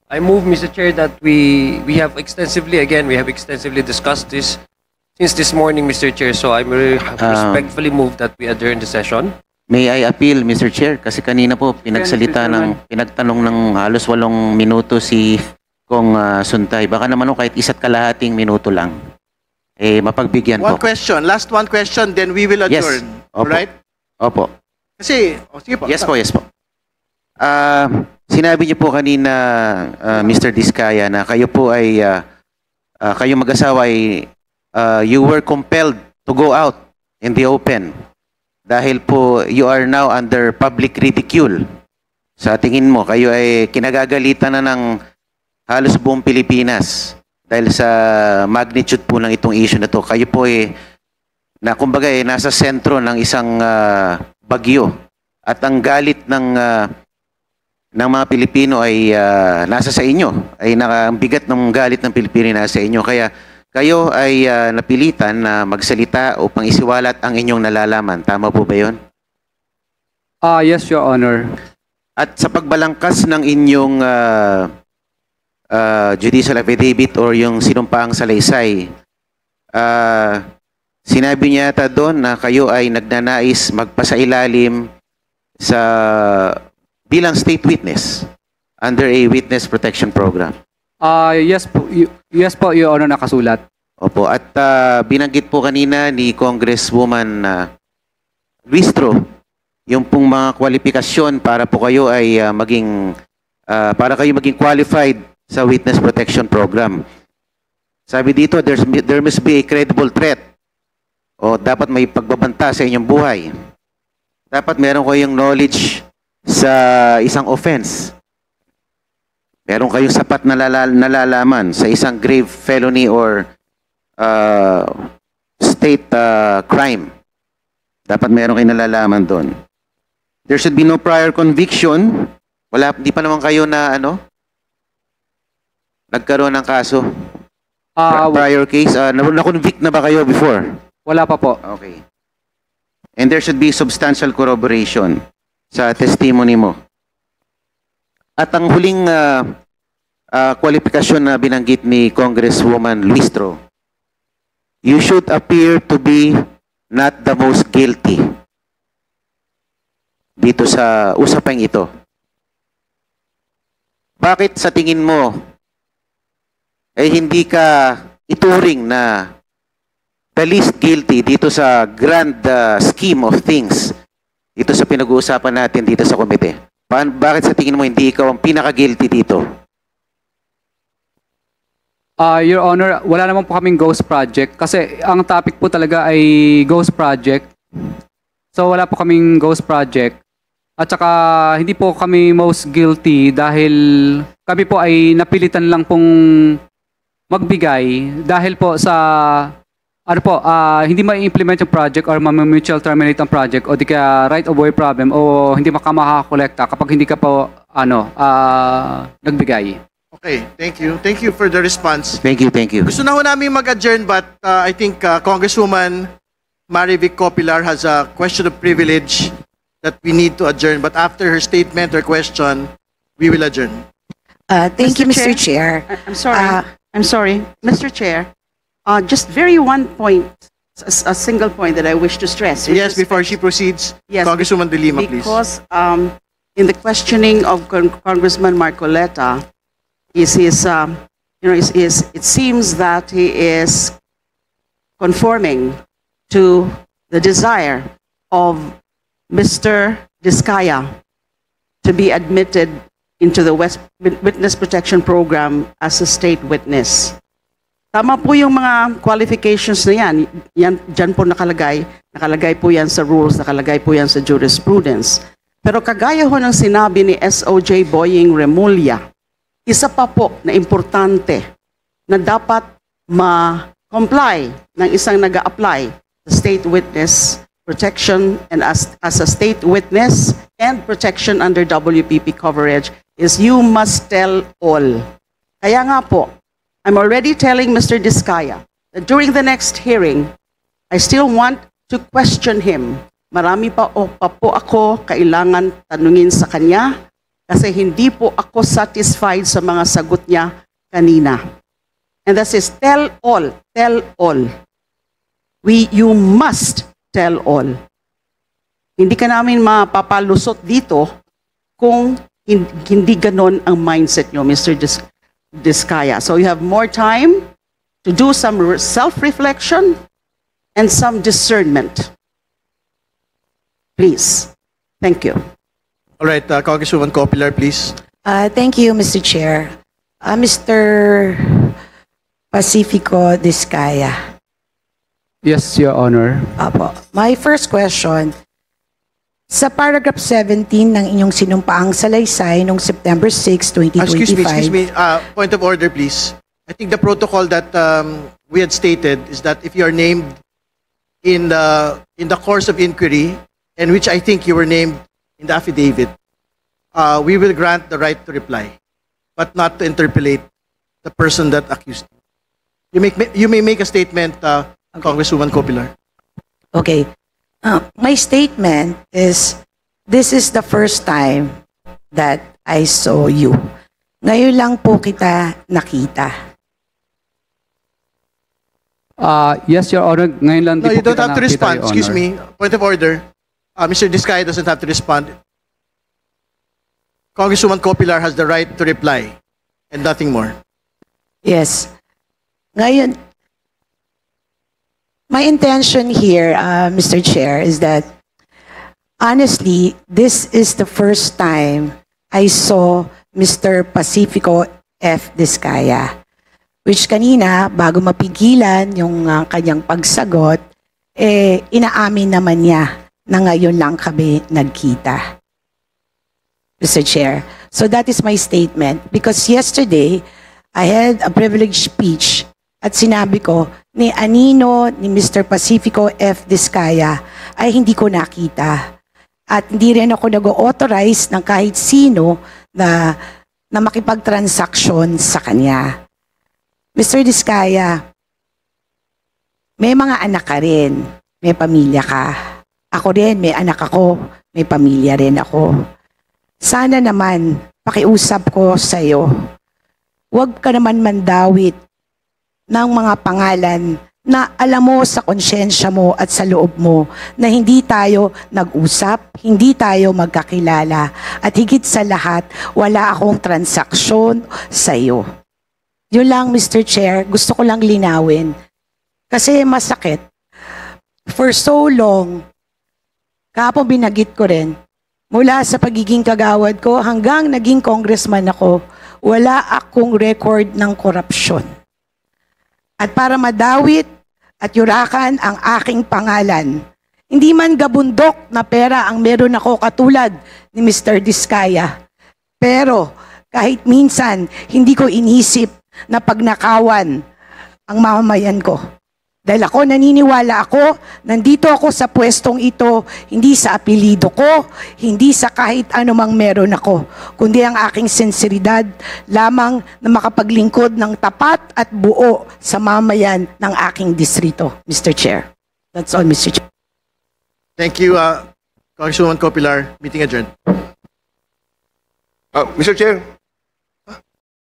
I move, Mr. Chair, that we have extensively discussed this since this morning, Mr. Chair. So I respectfully move that we adjourn the session. May I appeal, Mr. Chair? Kasi kanina po pinagtanong ng halos 8 minuto si Kong Suntay. Baka naman kahit 1.5 minuto lang. Mapagbigyan po. Last one question, then we will adjourn. Yes. Opo. Right? Opo. Kasi, sige po. Yes po. Sinabi niyo po kanina, Mr. Diskaya, na kayo po ay, kayo mag-asawa ay, you were compelled to go out in the open. Dahil po, you are now under public ridicule. Sa tingin mo, kayo ay kinagagalitan na ng halos buong Pilipinas. Dahil sa magnitude po ng itong issue na to. Kayo po ay, kumbaga nasa sentro ng isang bagyo. At ang galit ng mga Pilipino ay nasa sa inyo. Ang bigat ng galit ng Pilipino nasa sa inyo. Kaya kayo ay napilitan na magsalita upang isiwalat ang inyong nalalaman. Tama po ba yun? Yes, Your Honor. At sa pagbalangkas ng inyong judicial affidavit or yung sinumpaang salaysay, sinabi niya yata doon na kayo ay nagnanais magpasailalim sa bilang state witness under a witness protection program. Yes po, Your Honor, nakasulat. Opo, at binanggit po kanina ni Congresswoman Luistro yung pong mga kwalifikasyon para po kayo ay maging qualified sa witness protection program. Sabi dito, there must be a credible threat o dapat may pagbabanta sa inyong buhay. Dapat meron kayong knowledge sa isang offense. Meron kayong sapat na nalalaman sa isang grave felony or state crime. Dapat meron kayong nalalaman doon. There should be no prior conviction. Di pa naman kayo na nagkaroon ng kaso. Prior case. Na-convict na ba kayo before? Wala pa po. Okay. And there should be substantial corroboration sa testimony mo. At ang huling kwalifikasyon na binanggit ni Congresswoman Luistro, you should appear to be not the most guilty dito sa usapang ito. Bakit sa tingin mo hindi ka ituring na the least guilty dito sa grand scheme of things dito sa pinag-uusapan natin dito sa komite? Bakit sa tingin mo hindi ikaw ang pinaka-guilty dito? Your Honor, wala naman po kaming ghost project kasi ang topic po talaga ay ghost project. So wala po kaming ghost project. At saka hindi po kami most guilty dahil kami po ay napilitan lang pong magbigay dahil po sa hindi ma-implement yung project or ma-mutual terminate ang project o di kaya right of way problem o hindi makakakolekta kapag hindi ka po nagbigay. Okay, thank you. Thank you for the response. Thank you. Gusto na ho namin mag-adjourn but I think Congresswoman Marivic Copilar has a question of privilege that we need to adjourn. But after her statement or question, we will adjourn. Thank you, Mr. Chair. I'm sorry, Mr. Chair. Just one point, a single point that I wish to stress. Yes, before she proceeds, yes, Congresswoman De Lima, please. Because in the questioning of Congressman Marcoleta, it seems that he is conforming to the desire of Mr. Diskaya to be admitted into the Witness Protection Program as a state witness. Tama po yung mga qualifications na yan. Dyan po nakalagay po yan sa rules, nakalagay po yan sa jurisprudence. Pero kagaya ho ng sinabi ni SOJ Boying Remulla, isa pa po na importante na dapat ma-comply ng isang nag-a-apply sa state witness protection and as a state witness and protection under WPP coverage is you must tell all. Kaya nga po, I'm already telling Mr. Diskaya that during the next hearing, I still want to question him. Marami pa po ako kailangan tanungin sa kanya Kasi hindi po ako satisfied sa mga sagot niya kanina. And that is tell all, tell all. You must tell all. Hindi ka namin mapapalusot dito kung hindi ganon ang mindset nyo, Mr. Diskaya. So you have more time to do some self-reflection and some discernment. Please. Thank you. All right, Congresswoman Copilar, please. Thank you, Mr. Chair. Mr. Pacifico Diskaya. Yes, Your Honor. Apo. My first question, sa paragraph 17 ng inyong sinumpaang salaysay noong September 6, 2025. Excuse me. Point of order, please. I think the protocol that we had stated is that if you are named in the course of inquiry, and which I think you were named in the affidavit, we will grant the right to reply, but not to interpolate the person that accused you. You may make a statement, Congresswoman Copilar. Okay. My statement is, this is the first time that I saw you. Ngayon lang po kita nakita. Yes, Your Honor. Ngayon lang No, din you po don't kita have to nakita, respond. Your Excuse Honor. me. Point of order. Mr. Diskaya doesn't have to respond. Congresswoman Copilar has the right to reply and nothing more. Yes. Ngayon, my intention here, Mr. Chair, is that honestly, this is the first time I saw Mr. Pacifico F. Diskaya. Which kanina, bago mapigilan yung kanyang pagsagot, inaamin naman niya na ngayon lang kami nagkita. Mr. Chair. So that is my statement. Because yesterday, I had a privileged speech at sinabi ko ni Anino, ni Mr. Pacifico F. Diskaya ay hindi ko nakita. At hindi rin ako nag-authorize ng kahit sino na makipagtransaksyon sa kanya. Mr. Diskaya, may mga anak ka rin, may pamilya ka. Ako rin, may anak ako, may pamilya rin ako. Sana naman, pakiusap ko sa iyo, huwag ka naman mandawit ng mga pangalan na alam mo sa konsyensya mo at sa loob mo na hindi tayo nag-usap, hindi tayo magkakilala, at higit sa lahat, wala akong transaksyon sa iyo. Yun lang, Mr. Chair, gusto ko lang linawin. Kasi masakit. For so long, kahapon binagit ko rin, mula sa pagiging kagawad ko hanggang naging congressman ako, wala akong record ng korupsyon. At para madawit at yurakan ang aking pangalan, hindi man gabundok na pera ang meron ako katulad ni Mr. Diskaya. Pero kahit minsan, hindi ko inisip na pagnakawan ang mamamayan ko. Dahil ako, naniniwala ako, nandito ako sa pwestong ito, hindi sa apelido ko, hindi sa kahit anumang meron ako, kundi ang aking sinseridad lamang na makapaglingkod ng tapat at buo sa mamayan ng aking distrito, Mr. Chair. That's all, Mr. Chair. Thank you, Congresswoman Copilar. Meeting adjourned. Mr. Chair,